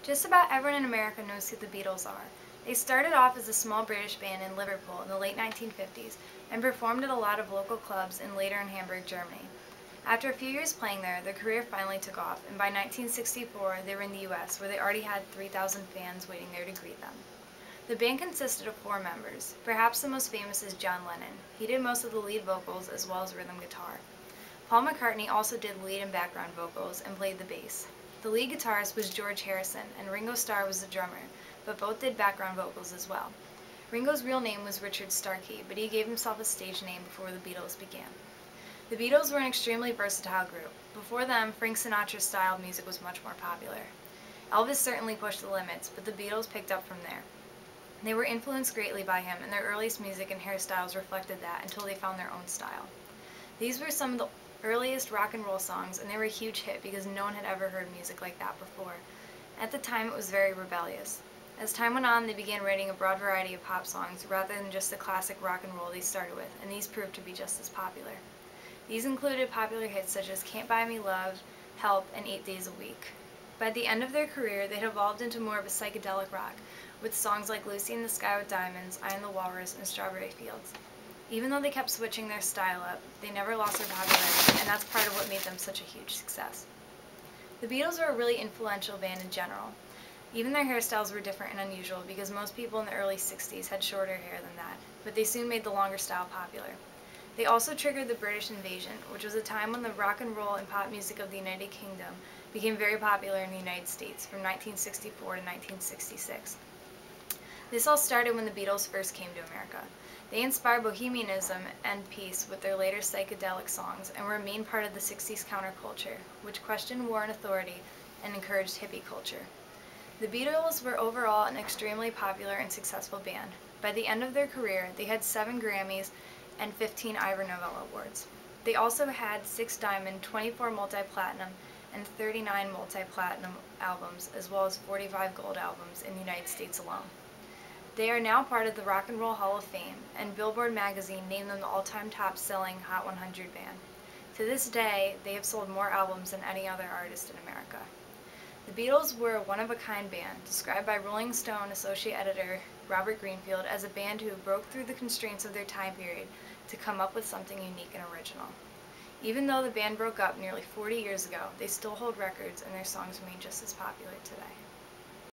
Just about everyone in America knows who the Beatles are. They started off as a small British band in Liverpool in the late 1950s and performed at a lot of local clubs and later in Hamburg, Germany. After a few years playing there, their career finally took off, and by 1964 they were in the US, where they already had 3,000 fans waiting there to greet them. The band consisted of 4 members. Perhaps the most famous is John Lennon. He did most of the lead vocals as well as rhythm guitar. Paul McCartney also did lead and background vocals and played the bass. The lead guitarist was George Harrison, and Ringo Starr was the drummer, but both did background vocals as well. Ringo's real name was Richard Starkey, but he gave himself a stage name before the Beatles began. The Beatles were an extremely versatile group. Before them, Frank Sinatra's style of music was much more popular. Elvis certainly pushed the limits, but the Beatles picked up from there. They were influenced greatly by him, and their earliest music and hairstyles reflected that until they found their own style. These were some of the earliest rock and roll songs, and they were a huge hit because no one had ever heard music like that before. At the time, it was very rebellious. As time went on, they began writing a broad variety of pop songs rather than just the classic rock and roll they started with, and these proved to be just as popular. These included popular hits such as Can't Buy Me Love, Help, and 8 Days a Week. By the end of their career, they had evolved into more of a psychedelic rock, with songs like Lucy in the Sky with Diamonds, I Am the Walrus, and Strawberry Fields. Even though they kept switching their style up, they never lost their popularity, and that's part of what made them such a huge success. The Beatles were a really influential band in general. Even their hairstyles were different and unusual because most people in the early 60s had shorter hair than that, but they soon made the longer style popular. They also triggered the British invasion, which was a time when the rock and roll and pop music of the United Kingdom became very popular in the United States from 1964 to 1966. This all started when the Beatles first came to America. They inspired bohemianism and peace with their later psychedelic songs and were a main part of the 60s counterculture, which questioned war and authority and encouraged hippie culture. The Beatles were overall an extremely popular and successful band. By the end of their career, they had 7 Grammys and 15 Ivor Novello Awards. They also had 6 Diamond, 24 multi-platinum, and 39 multi-platinum albums, as well as 45 gold albums in the United States alone. They are now part of the Rock and Roll Hall of Fame, and Billboard magazine named them the all-time top-selling Hot 100 band. To this day, they have sold more albums than any other artist in America. The Beatles were a one-of-a-kind band, described by Rolling Stone associate editor Robert Greenfield as a band who broke through the constraints of their time period to come up with something unique and original. Even though the band broke up nearly 40 years ago, they still hold records and their songs remain just as popular today.